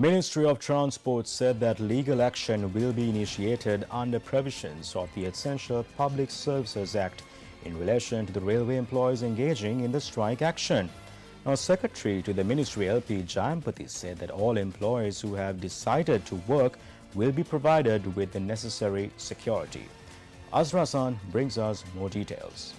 Ministry of Transport said that legal action will be initiated under provisions of the Essential Public Services Act in relation to the railway employees engaging in the strike action. Now, Secretary to the Ministry LP Jayampati said that all employees who have decided to work will be provided with the necessary security. Azra San brings us more details.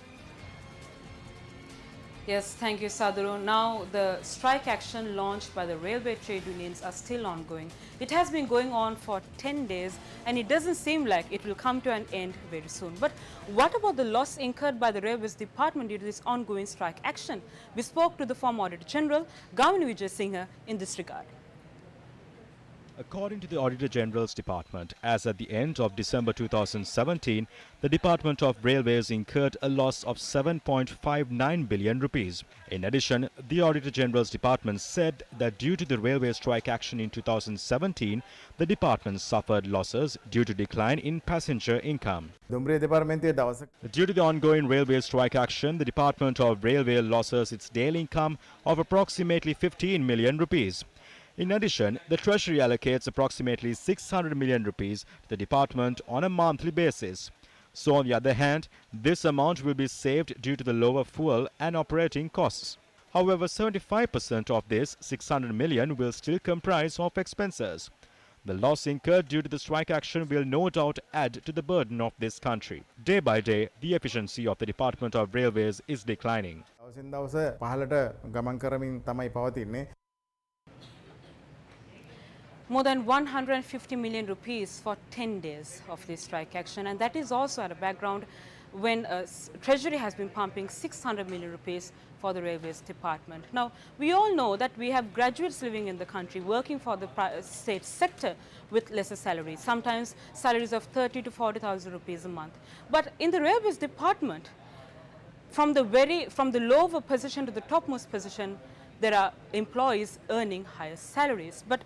Yes, thank you, Sadhuru. Now, the strike action launched by the railway trade unions are still ongoing. It has been going on for 10 days and it doesn't seem like it will come to an end very soon. But what about the loss incurred by the Railways Department due to this ongoing strike action? We spoke to the former Auditor General, Gavin Vijay Singh, in this regard. According to the Auditor General's Department, as at the end of December 2017, the Department of Railways incurred a loss of 7.59 billion rupees. In addition, the Auditor General's Department said that due to the railway strike action in 2017, the department suffered losses due to decline in passenger income. Due to the ongoing railway strike action, the Department of Railway losses its daily income of approximately 15 million rupees. In addition, the Treasury allocates approximately 600 million rupees to the department on a monthly basis. So on the other hand, this amount will be saved due to the lower fuel and operating costs. However, 75% of this 600 million will still comprise of expenses. The loss incurred due to the strike action will no doubt add to the burden of this country. Day by day, the efficiency of the Department of Railways is declining. More than 150 million rupees for 10 days of this strike action, and that is also at a background when Treasury has been pumping 600 million rupees for the Railways Department. Now, we all know that we have graduates living in the country working for the state sector with lesser salaries, sometimes salaries of 30 to 40,000 rupees a month. But in the Railways Department, from the lower position to the topmost position, there are employees earning higher salaries. But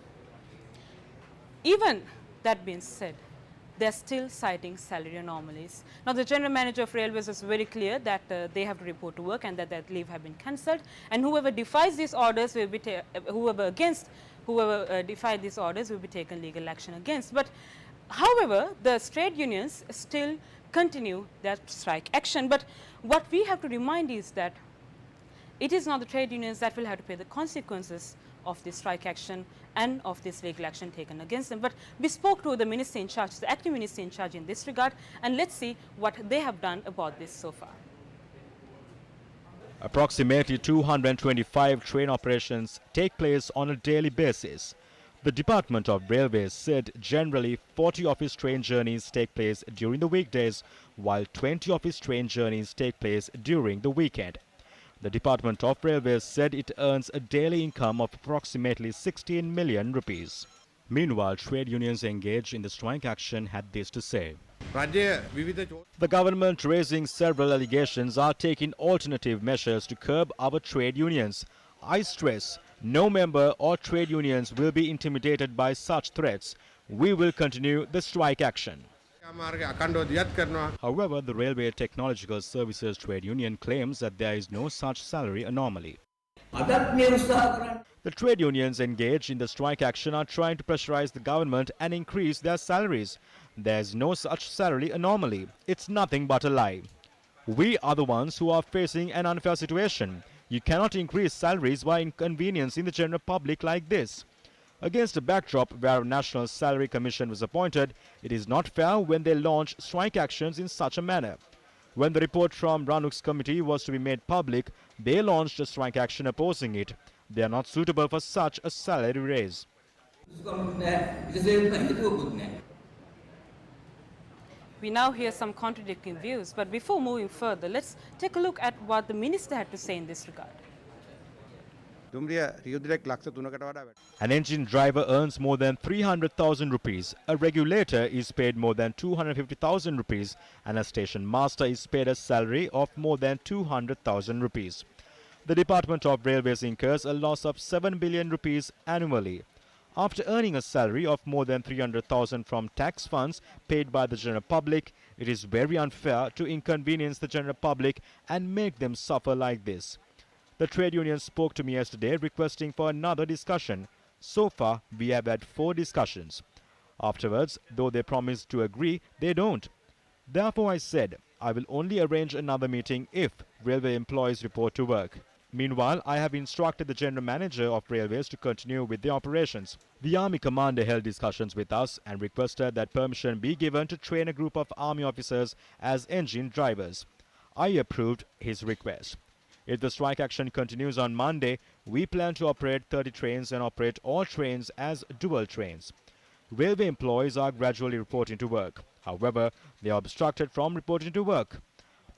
even that being said, they are still citing salary anomalies. Now, the General Manager of Railways is very clear that they have to report to work and that leave have been cancelled. And whoever defies these orders will be whoever defied these orders will be taken legal action against. But however, the trade unions still continue their strike action. But what we have to remind is that it is not the trade unions that will have to pay the consequences of this strike action and of this legal action taken against them. But we spoke to the minister in charge, the acting minister in charge in this regard, and let's see what they have done about this so far. Approximately 225 train operations take place on a daily basis. The Department of Railways said generally 40 of its train journeys take place during the weekdays, while 20 of its train journeys take place during the weekend. The Department of Railways said it earns a daily income of approximately 16 million rupees. Meanwhile, trade unions engaged in the strike action had this to say. The government, raising several allegations, are taking alternative measures to curb our trade unions. I stress, no member or trade unions will be intimidated by such threats. We will continue the strike action. However, the Railway Technological Services Trade Union claims that there is no such salary anomaly. The trade unions engaged in the strike action are trying to pressurize the government and increase their salaries. There is no such salary anomaly. It's nothing but a lie. We are the ones who are facing an unfair situation. You cannot increase salaries by inconveniencing the general public like this. Against a backdrop where a National Salary Commission was appointed, it is not fair when they launch strike actions in such a manner. When the report from Ranuk's committee was to be made public, they launched a strike action opposing it. They are not suitable for such a salary raise. We now hear some contradicting views, but before moving further, let's take a look at what the minister had to say in this regard. An engine driver earns more than 300,000 rupees, a regulator is paid more than 250,000 rupees, and a station master is paid a salary of more than 200,000 rupees. The Department of Railways incurs a loss of 7 billion rupees annually. After earning a salary of more than 300,000 from tax funds paid by the general public, it is very unfair to inconvenience the general public and make them suffer like this. The trade union spoke to me yesterday requesting for another discussion. So far, we have had 4 discussions. Afterwards, though they promised to agree, they don't. Therefore, I said, I will only arrange another meeting if railway employees report to work. Meanwhile, I have instructed the general manager of railways to continue with the operations. The army commander held discussions with us and requested that permission be given to train a group of army officers as engine drivers. I approved his request. If the strike action continues on Monday, we plan to operate 30 trains and operate all trains as dual trains. Railway employees are gradually reporting to work. However, they are obstructed from reporting to work.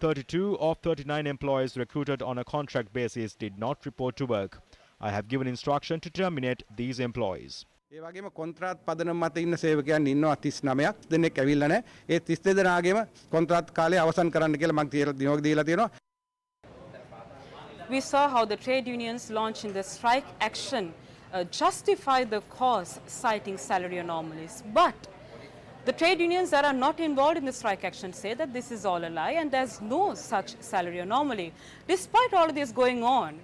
32 of 39 employees recruited on a contract basis did not report to work. I have given instruction to terminate these employees. ඒ වගේම කොන්ත්‍රාත් පදනම මත ඉන්න සේවකයන් ඉන්නවා 39ක් දෙනෙක් ඇවිල්ලා නැහැ. ඒ 32 දෙනාගේම කොන්ත්‍රාත් කාලය අවසන් කරන්න කියලා මම නියෝග දීලා තියෙනවා. We saw how the trade unions launching the strike action justify the cause, citing salary anomalies. But the trade unions that are not involved in the strike action say that this is all a lie and there's no such salary anomaly. Despite all of this going on,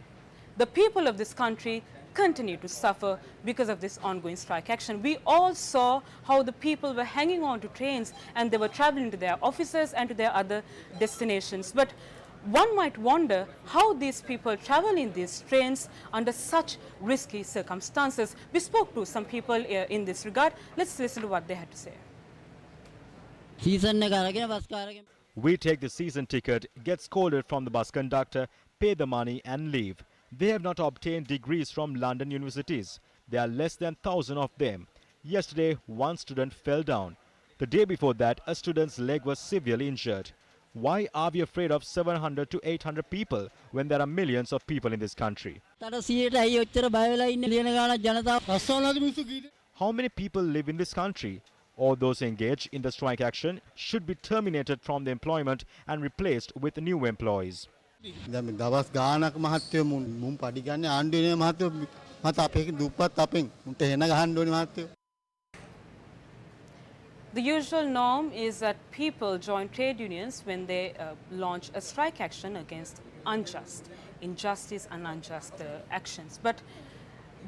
the people of this country continue to suffer because of this ongoing strike action. We all saw how the people were hanging on to trains and they were traveling to their offices and to their other destinations. But one might wonder how these people travel in these trains under such risky circumstances. We spoke to some people in this regard. Let's listen to what they had to say. We take the season ticket, get scolded from the bus conductor, pay the money and leave. They have not obtained degrees from London universities. There are less than 1,000 of them. Yesterday, one student fell down. The day before that, a student's leg was severely injured. Why are we afraid of 700 to 800 people when there are millions of people in this country? How many people live in this country? All those engaged in the strike action should be terminated from the employment and replaced with new employees. දවස් ගානක් මහත්තයෝ මුන් පඩි ගන්න ආණ්ඩුවේ මහත්තයෝ මත අපේ දුප්පත් අපෙන් මුන්ට එන ගහන්න ඕනේ මහත්තයෝ. The usual norm is that people join trade unions when they launch a strike action against injustice and unjust actions. But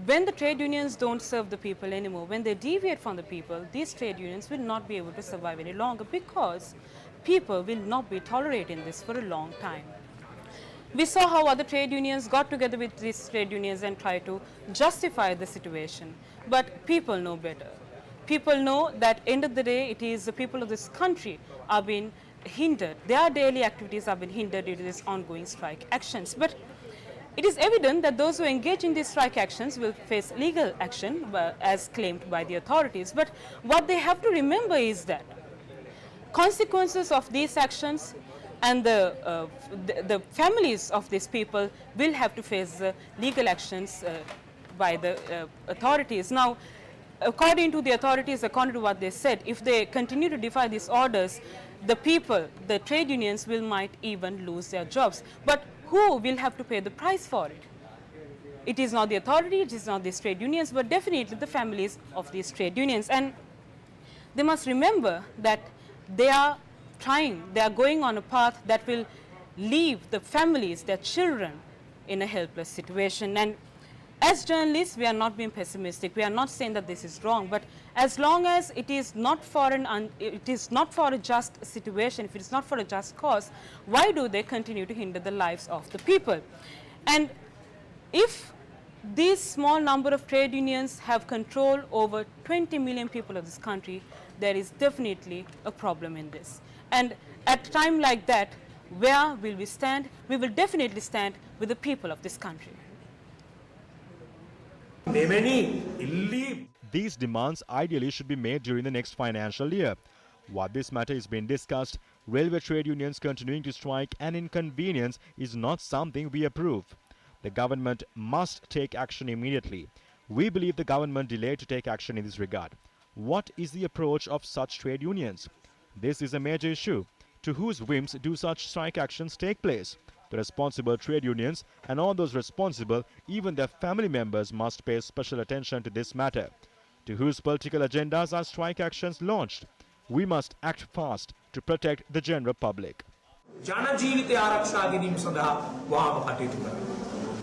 when the trade unions don't serve the people anymore, when they deviate from the people, these trade unions will not be able to survive any longer because people will not be tolerating this for a long time. We saw how other trade unions got together with these trade unions and tried to justify the situation. But people know better. People know that end of the day, it is the people of this country are being hindered. Their daily activities are being hindered due to these ongoing strike actions. But it is evident that those who engage in these strike actions will face legal action as claimed by the authorities. But what they have to remember is that consequences of these actions and the families of these people will have to face legal actions by the authorities. Now, according to the authorities, according to what they said, if they continue to defy these orders, the people, the trade unions might even lose their jobs. But who will have to pay the price for it? It is not the authority, it is not these trade unions, but definitely the families of these trade unions. And they must remember that they are going on a path that will leave the families, their children, in a helpless situation. And as journalists, we are not being pessimistic. We are not saying that this is wrong. But as long as it is not for a just situation, if it is not for a just cause, why do they continue to hinder the lives of the people? And if these small number of trade unions have control over 20 million people of this country, there is definitely a problem in this. And at a time like that, where will we stand? We will definitely stand with the people of this country. These demands ideally should be made during the next financial year. While this matter is being discussed, railway trade unions continuing to strike an inconvenience is not something we approve. The government must take action immediately. We believe the government delayed to take action in this regard. What is the approach of such trade unions? This is a major issue. To whose whims do such strike actions take place? The responsible trade unions and all those responsible, even their family members, must pay special attention to this matter. To whose political agendas are strike actions launched? We must act fast to protect the general public. ජන ජීවිතය ආරක්ෂා කිරීම සඳහා වහාම කටයුතු කරනවා.